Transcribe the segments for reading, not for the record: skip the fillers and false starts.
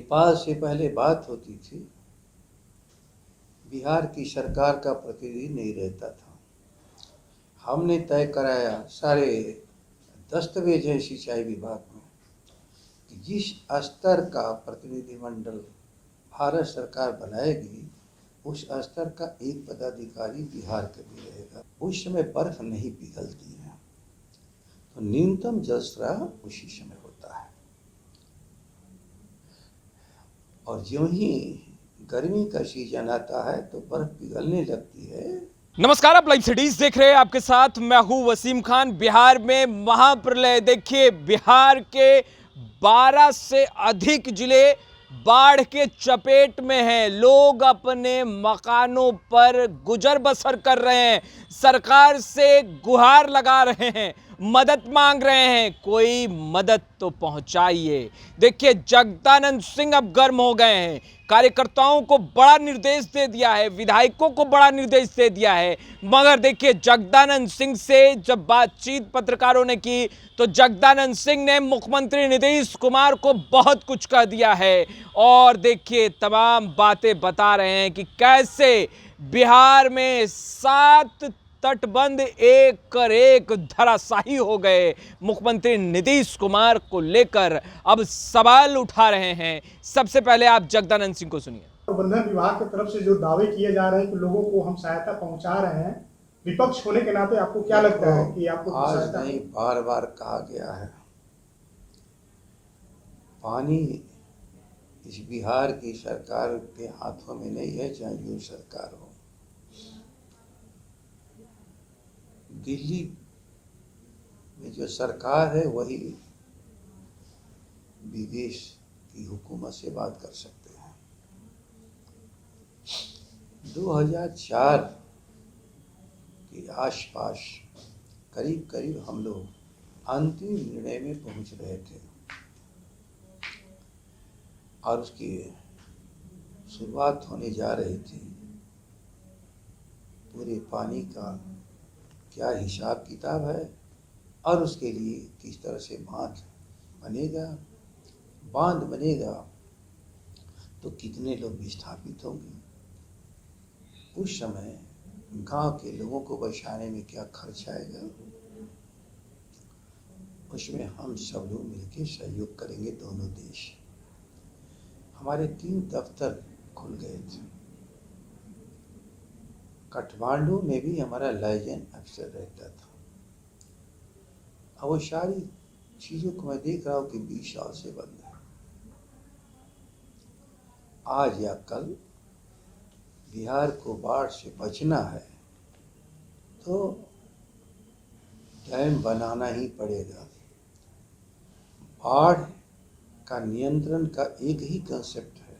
नेपाल से पहले बात होती थी, बिहार की सरकार का प्रतिनिधि नहीं रहता था। हमने तय कराया सारे दस्तावेज हैं सिंचाई विभाग में कि जिस स्तर का प्रतिनिधिमंडल भारत सरकार बनाएगी उस स्तर का एक पदाधिकारी बिहार का भी रहेगा। उस समय बर्फ नहीं पिघलती है, तो न्यूनतम जल स्राव उसी समय होता है, और ज्यों ही गर्मी का सीजन आता है तो बर्फ पिघलने लगती है। नमस्कार, आप लाइव सिटीज देख रहे हैं। आपके साथ मैं हूं वसीम खान। बिहार में महाप्रलय देखिए, बिहार के 12 से अधिक जिले बाढ़ के चपेट में हैं। लोग अपने मकानों पर गुजर बसर कर रहे हैं, सरकार से गुहार लगा रहे हैं, मदद मांग रहे हैं। कोई मदद तो पहुंचाइए। देखिए, जगदानंद सिंह अब गर्म हो गए हैं। कार्यकर्ताओं को बड़ा निर्देश दे दिया है, विधायकों को बड़ा निर्देश दे दिया है। मगर देखिए, जगदानंद सिंह से जब बातचीत पत्रकारों ने की तो जगदानंद सिंह ने मुख्यमंत्री नीतीश कुमार को बहुत कुछ कह दिया है। और देखिए, तमाम बातें बता रहे हैं कि कैसे बिहार में 7 तटबंध एक कर एक धराशायी हो गए। मुख्यमंत्री नीतीश कुमार को लेकर अब सवाल उठा रहे हैं। सबसे पहले आप जगदानंद सिंह को सुनिए। प्रबंधन विभाग की तरफ से जो दावे किए जा रहे हैं कि लोगों को हम सहायता पहुंचा रहे हैं, विपक्ष होने के नाते आपको क्या लगता है कि आपको आज नहीं, बार बार कहा गया है, पानी इस बिहार की सरकार के हाथों में नहीं है, चाहे जो सरकार हो। दिल्ली में जो सरकार है वही विदेश की हुकूमत से बात कर सकते हैं। 2004 के आसपास करीब करीब हम लोग अंतिम निर्णय में पहुंच रहे थे और उसकी शुरुआत होने जा रही थी। पूरे पानी का क्या हिसाब किताब है और उसके लिए किस तरह से बांध बनेगा तो कितने लोग विस्थापित होंगे, उस समय गांव के लोगों को बचाने में क्या खर्च आएगा, उसमें हम सब लोग मिलकर सहयोग करेंगे। दोनों देश, हमारे 3 दफ्तर खुल गए थे। काठमांडू में भी हमारा लाइजन अक्सर रहता था। अब वो सारी चीज़ों को मैं देख रहा हूँ कि 20 साल से बंद है। आज या कल बिहार को बाढ़ से बचना है तो डैम बनाना ही पड़ेगा। बाढ़ का नियंत्रण का एक ही कंसेप्ट है,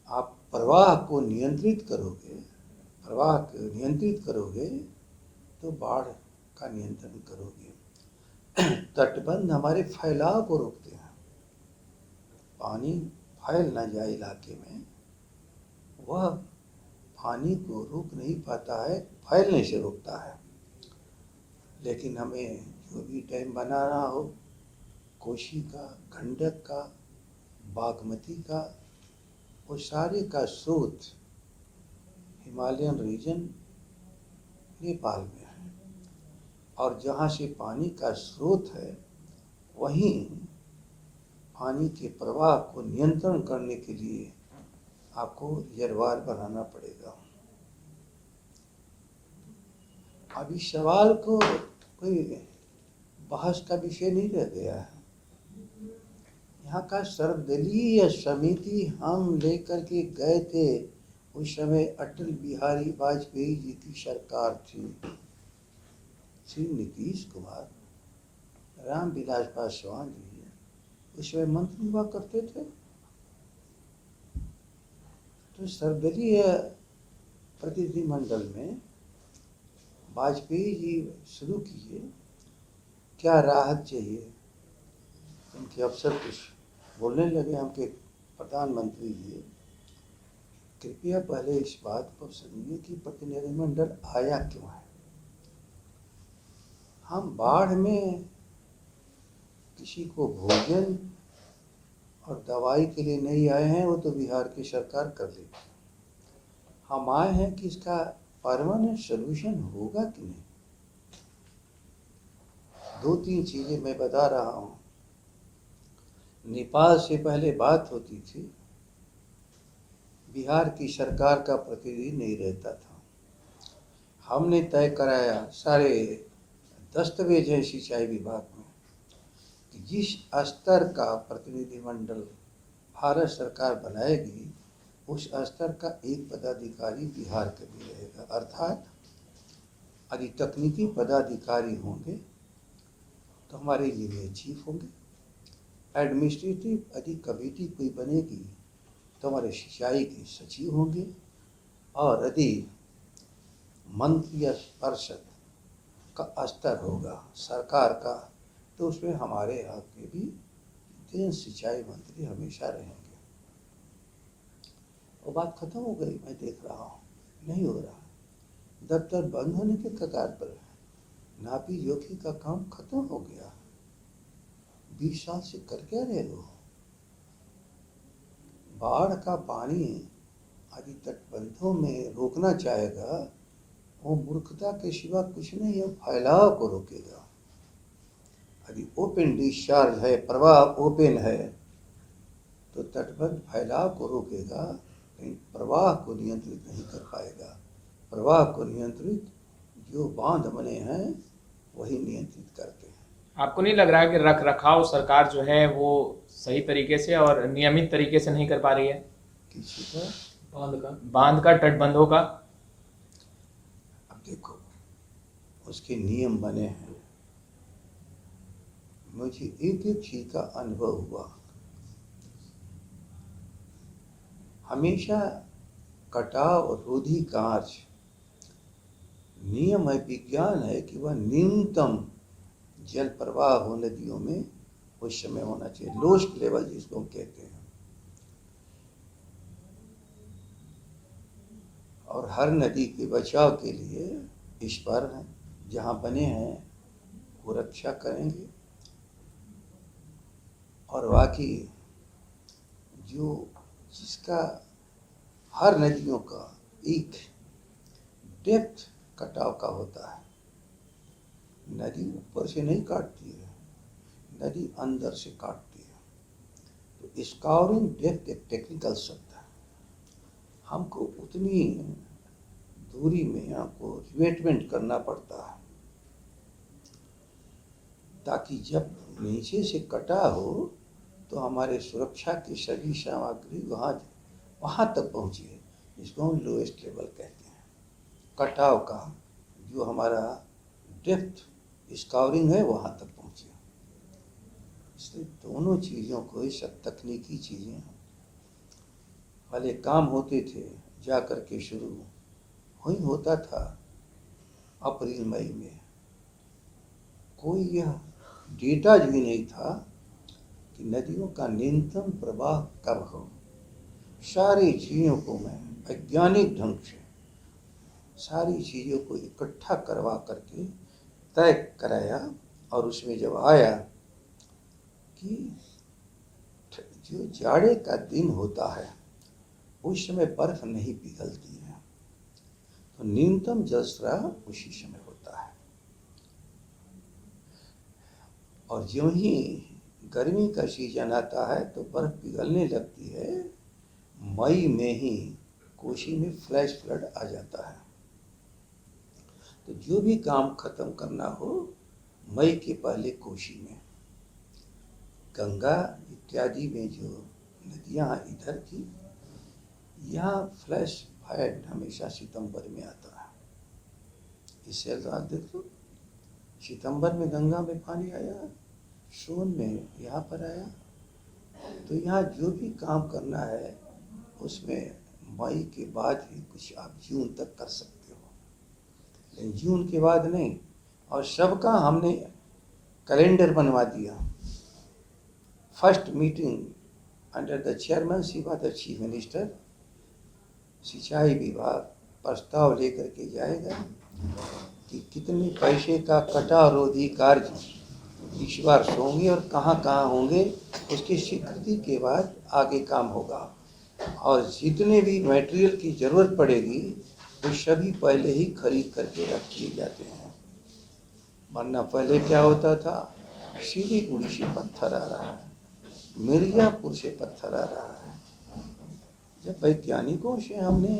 आप प्रवाह को नियंत्रित करोगे तो बाढ़ का नियंत्रण करोगे। तटबंध हमारे फैलाव को रोकते हैं, पानी फैल ना जाए इलाके में, वह पानी को रोक नहीं पाता है, फैलने से रोकता है। लेकिन हमें जो भी डैम बनाना हो, कोसी का, गंडक का, बागमती का, वो सारे का स्रोत हिमालयन रीजन नेपाल में है, और जहाँ से पानी का स्रोत है वहीं पानी के प्रवाह को नियंत्रण करने के लिए आपको रिजर्वायर बनाना पड़ेगा। अब इस सवाल को कोई बहस का विषय नहीं रह गया है। यहाँ का सर्वदलीय समिति हम लेकर के गए थे। उस समय अटल बिहारी वाजपेयी जी की सरकार थी। श्री नीतीश कुमार, रामविलास पासवान जी उस समय मंत्री हुआ करते थे। तो सर्वदलीय प्रतिनिधिमंडल में वाजपेयी जी शुरू किए, क्या राहत चाहिए, उनके अफसर कुछ बोलने लगे। हमके प्रधानमंत्री जी, कृपया पहले इस बात को समझिए कि प्रतिनिधिमंडल आया क्यों है। हम बाढ़ में किसी को भोजन और दवाई के लिए नहीं आए हैं, वो तो बिहार की सरकार कर लेगी। हम आए हैं कि इसका परमानेंट सोल्यूशन होगा कि नहीं। 2-3 चीज़ें मैं बता रहा हूँ। नेपाल से पहले बात होती थी, बिहार की सरकार का प्रतिनिधि नहीं रहता था। हमने तय कराया, सारे दस्तावेज हैं सिंचाई विभाग में, कि जिस स्तर का प्रतिनिधिमंडल भारत सरकार बनाएगी, उस स्तर का एक पदाधिकारी बिहार का भी रहेगा। अर्थात यदि तकनीकी पदाधिकारी होंगे तो हमारे इंजीनियर चीफ होंगे, एडमिनिस्ट्रेटिव यदि कमेटी कोई बनेगी तो हमारे सिंचाई के सचिव होंगे, और यदि मंत्री या परिषद का स्तर होगा सरकार का, तो उसमें हमारे यहाँ के भी 3 सिंचाई मंत्री हमेशा रहेंगे। वो बात खत्म हो गई, मैं देख रहा हूँ नहीं हो रहा। दफ्तर बंद होने के कगार पर है। नापी जोखी का काम खत्म हो गया। 20 साल से कर क्या रहे हो। बाढ़ का पानी यदि तटबंधों में रोकना चाहेगा, वो मूर्खता के सिवा कुछ नहीं है, फैलाव को रोकेगा। यदि ओपन डिस्चार्ज है, प्रवाह ओपन है, तो तटबंध फैलाव को रोकेगा, लेकिन प्रवाह को नियंत्रित नहीं कर पाएगा। प्रवाह को नियंत्रित जो बांध बने हैं वही नियंत्रित करते हैं। आपको नहीं लग रहा है कि रख रखाव सरकार जो है वो सही तरीके से और नियमित तरीके से नहीं कर पा रही है? किसी का बांध का तटबंधों का। अब देखो, उसके नियम बने हैं। मुझे एक एक चीज का अनुभव हुआ। हमेशा कटाव रोधी कार्य नियम है, विज्ञान है कि वह न्यूनतम जल प्रवाह हो नदियों में उस समय होना चाहिए, लोएस्ट लेवल जिसको हम कहते हैं। और हर नदी के बचाव के लिए इस पर जहाँ बने हैं वो रक्षा करेंगे। और बाकी जो जिसका हर नदियों का एक डेप्थ कटाव का होता है, नदी ऊपर से नहीं काटती है, नदी अंदर से काटती है। तो स्काउरिंग डेप्थ एक टेक्निकल शब्द है। हमको उतनी दूरी में आपको रिवेटमेंट करना पड़ता है ताकि जब नीचे से कटा हो तो हमारे सुरक्षा की सभी सामग्री वहाँ तक पहुँचे, जिसको हम लोएस्ट लेवल कहते हैं। कटाव का जो हमारा डेप्थ स्काउरिंग है वहाँ तक पहुँचे। इसलिए दोनों चीज़ों को, ये सब तकनीकी चीज़ें हैं। पहले काम होते थे जा कर के शुरू वही होता था अप्रैल मई में। कोई यह डेटा भी नहीं था कि नदियों का न्यूनतम प्रवाह कब हो। सारी चीज़ों को मैं वैज्ञानिक ढंग से सारी चीज़ों को इकट्ठा करवा करके तय कराया, और उसमें जब आया कि जो जाड़े का दिन होता है उस समय बर्फ नहीं पिघलती है, तो न्यूनतम जल स्राव उसी समय होता है। और जो ही गर्मी का सीजन आता है तो बर्फ पिघलने लगती है। मई में ही कोशी में फ्लैश फ्लड आ जाता है। तो जो भी काम खत्म करना हो मई के पहले कोशी में, गंगा इत्यादि में जो नदियाँ इधर की, यहाँ फ्लैश फ्लड हमेशा सितंबर में आता है। इससे आप देख लो, सितंबर में गंगा में पानी आया, सोन में यहाँ पर आया। तो यहाँ जो भी काम करना है उसमें मई के बाद ही कुछ आप जून तक कर सकते हो, लेकिन जून के बाद नहीं। और सबका हमने कैलेंडर बनवा दिया। First meeting under the chairmanship of the chief minister, सिंचाई विभाग प्रस्ताव लेकर के जाएगा कि कितने पैसे का कटाव रोधी कार्य इस बार होंगे और कहाँ कहाँ होंगे उसकी स्वीकृति के बाद आगे काम होगा। और जितने भी मटेरियल की ज़रूरत पड़ेगी वो सभी पहले ही खरीद करके रख दिए जाते हैं। वरना पहले क्या होता था, सिलीगुड़ी से पत्थर आ रहा है, मिर्ज़ापुर से पत्थर आ रहा है। जब वैज्ञानिकों से हमने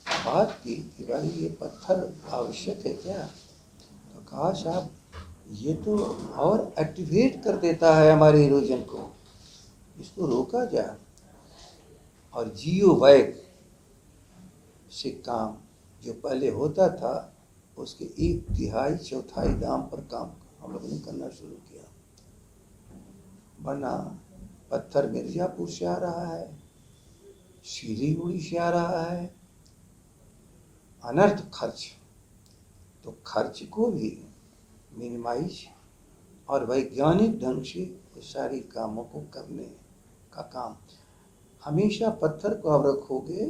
बात की कि भाई ये पत्थर आवश्यक है क्या, तो कहा साहब ये तो और एक्टिवेट कर देता है हमारे इरोजन को, इसको रोका जाए। और जियो बैग से काम जो पहले होता था उसके 1/3 दाम पर काम हम लोगों ने करना शुरू किया। वरना पत्थर मिर्ज़ापुर से आ रहा है, सिलीगुड़ी से आ रहा है, अनर्थ खर्च। तो खर्च को भी मिनिमाइज और वैज्ञानिक ढंग से सारी कामों को करने का काम। हमेशा पत्थर को आप रखोगे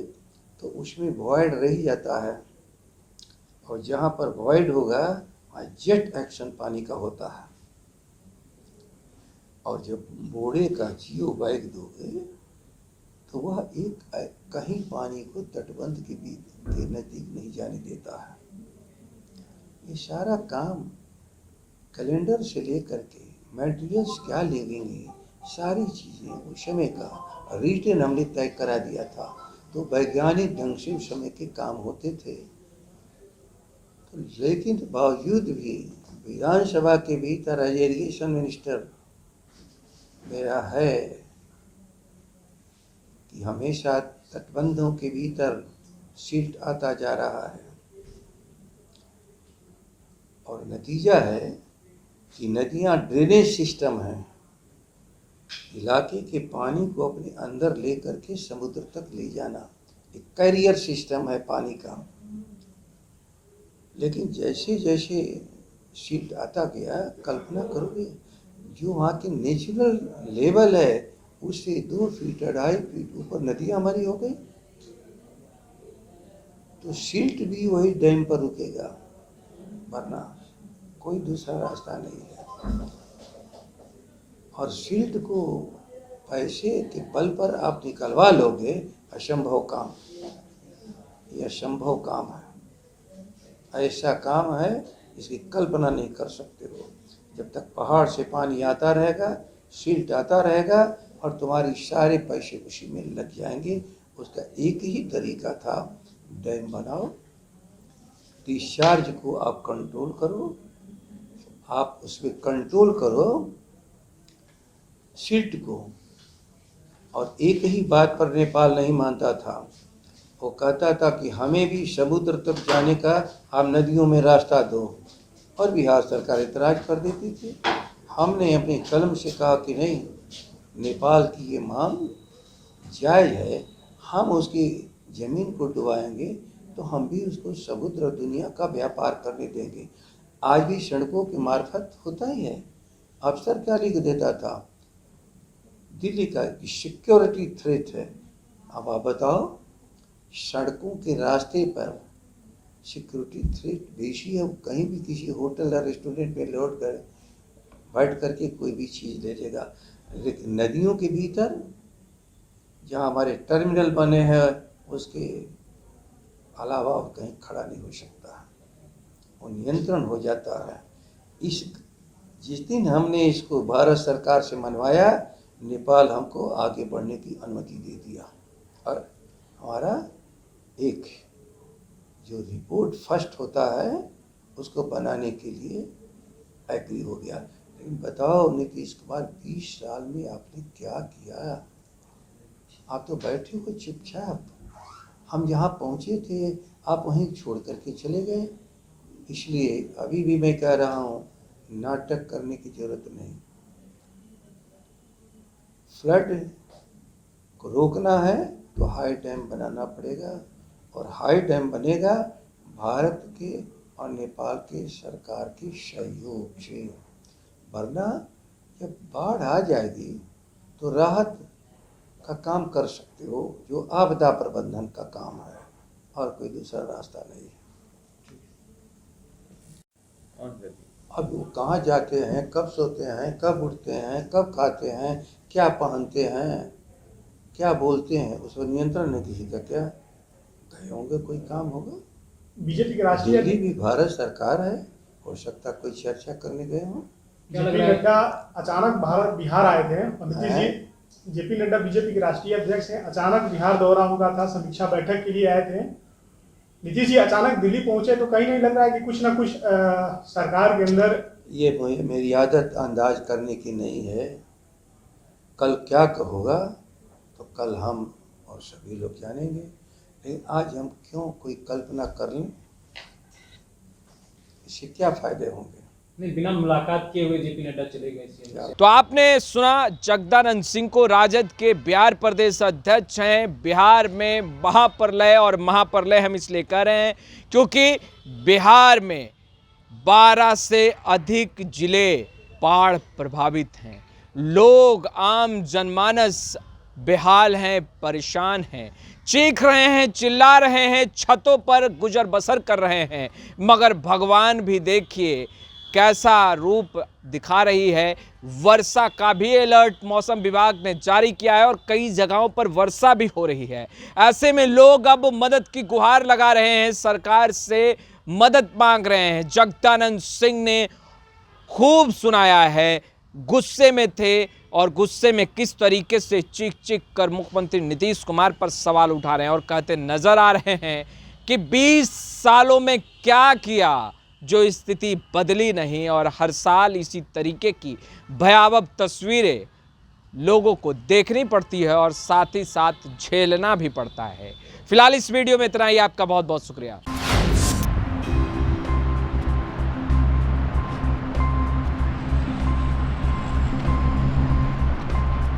तो उसमें वॉइड रह जाता है, और जहाँ पर वॉइड होगा वहाँ जेट एक्शन पानी का होता है। और जब बोड़े का जियो बैग दोगे तो वह एक कहीं पानी को तटबंध के नज़दीक नहीं जाने देता है। ये सारा काम कैलेंडर से लेकर के मटेरियल्स क्या लगेंगे, सारी चीज़ें उस समय का रिटन हमने तय करा दिया था। तो वैज्ञानिक ढंग से उस समय के काम होते थे। तो लेकिन बावजूद भी विधानसभा के भीतर इरिगेशन मिनिस्टर मेरा है कि हमेशा तटबंधों के भीतर सिल्ट आता जा रहा है, और नतीजा है कि नदियां ड्रेनेज सिस्टम है, इलाके के पानी को अपने अंदर ले करके समुद्र तक ले जाना, एक कैरियर सिस्टम है पानी का। लेकिन जैसे जैसे सिल्ट आता गया, कल्पना करोगे जो वहाँ के नेचुरल लेवल है उससे 2 फीट 2.5 फीट ऊपर नदियाँ हमारी हो गई, तो सिल्ट भी वही डैम पर रुकेगा, वरना कोई दूसरा रास्ता नहीं है। और सिल्ट को पैसे के बल पर आप निकलवा लोगे, असंभव काम, ये असंभव काम है। ऐसा काम है इसकी कल्पना नहीं कर सकते हो। जब तक पहाड़ से पानी आता रहेगा, सिल्ट आता रहेगा, और तुम्हारी सारे पैसे उसी में लग जाएंगे। उसका एक ही तरीका था, डैम बनाओ, डिस्चार्ज को आप कंट्रोल करो, आप उसमें कंट्रोल करो सिल्ट को। और एक ही बात पर नेपाल नहीं मानता था, वो कहता था कि हमें भी समुद्र तक जाने का आप नदियों में रास्ता दो, और बिहार सरकार इतराज कर देती थी। हमने अपने कलम से कहा कि नहीं, नेपाल की ये मांग जायज़ है, हम उसकी ज़मीन को डुबाएंगे तो हम भी उसको समुद्र दुनिया का व्यापार करने देंगे। आज भी सड़कों के मार्फत होता ही है। अफसर क्या लिख देता था दिल्ली का कि सिक्योरिटी थ्रेट है। अब आप बताओ, सड़कों के रास्ते पर सिक्योरिटी थ्रेट बेशी है। कहीं भी किसी होटल या रेस्टोरेंट में लौट कर बैठ करके कोई भी चीज़ ले लेगा, लेकिन नदियों के भीतर जहाँ हमारे टर्मिनल बने हैं उसके अलावा और कहीं खड़ा नहीं हो सकता, वो नियंत्रण हो जाता है। जिस दिन हमने इसको भारत सरकार से मनवाया, नेपाल हमको आगे बढ़ने की अनुमति दे दिया, और हमारा एक जो रिपोर्ट फर्स्ट होता है उसको बनाने के लिए एग्री हो गया। लेकिन बताओ नीतीश कुमार, 20 साल में आपने क्या किया? आप तो बैठे हो चुपचाप। हम जहाँ पहुँचे थे आप वहीं छोड़ करके चले गए। इसलिए अभी भी मैं कह रहा हूँ, नाटक करने की जरूरत नहीं। फ्लड को रोकना है तो हाई डैम बनाना पड़ेगा, और हाई डैम बनेगा भारत के और नेपाल के सरकार के सहयोग से। वरना जब बाढ़ आ जाएगी तो राहत का काम कर सकते हो, जो आपदा प्रबंधन का काम है, और कोई दूसरा रास्ता नहीं है। अब वो कहाँ जाते हैं, कब सोते हैं, कब उठते हैं, कब खाते हैं, क्या पहनते हैं, क्या बोलते हैं, उस पर नियंत्रण नहीं किसी का क्या? गए होंगे, कोई काम होगा। बीजेपी के राष्ट्रीय दिल्ली भी भारत सरकार है, हो सकता कोई चर्चा करने गए हों। जेपी नड्डा अचानक बिहार आए थे और नीतीश हैं? जी, जेपी नड्डा बीजेपी के राष्ट्रीय अध्यक्ष हैं, अचानक बिहार दौरा उनका था, समीक्षा बैठक के लिए आए थे। नीतीश जी अचानक दिल्ली पहुंचे तो कहीं नहीं लग रहा है कि कुछ ना कुछ सरकार के अंदर ये मेरी आदत अंदाज करने की नहीं है। कल क्या होगा तो कल हम और सभी लोग जानेंगे, लेकिन आज हम क्यों कोई कल्पना कर लें, इससे क्या फायदे होंगे? नहीं, बिना मुलाकात किए हुए जेपी नड्डा चले गए सीएम से। तो आपने सुना जगदानंद सिंह को, राजद के बिहार प्रदेश अध्यक्ष हैं। बिहार में महाप्रलय, और महाप्रलय हम इसलिए कह रहे हैं क्योंकि बिहार में 12 से अधिक जिले बाढ़ प्रभावित हैं। लोग, आम जनमानस बेहाल हैं, परेशान हैं, चीख रहे हैं, चिल्ला रहे हैं, छतों पर गुजर बसर कर रहे हैं, मगर भगवान भी देखिए कैसा रूप दिखा रही है। वर्षा का भी अलर्ट मौसम विभाग ने जारी किया है और कई जगहों पर वर्षा भी हो रही है। ऐसे में लोग अब मदद की गुहार लगा रहे हैं, सरकार से मदद मांग रहे हैं। जगदानंद सिंह ने खूब सुनाया है, गुस्से में थे और गुस्से में किस तरीके से चीख चीख कर मुख्यमंत्री नीतीश कुमार पर सवाल उठा रहे हैं और कहते नजर आ रहे हैं कि 20 सालों में क्या किया जो स्थिति बदली नहीं, और हर साल इसी तरीके की भयावह तस्वीरें लोगों को देखनी पड़ती है और साथ ही साथ झेलना भी पड़ता है। फिलहाल इस वीडियो में इतना ही। आपका बहुत बहुत शुक्रिया।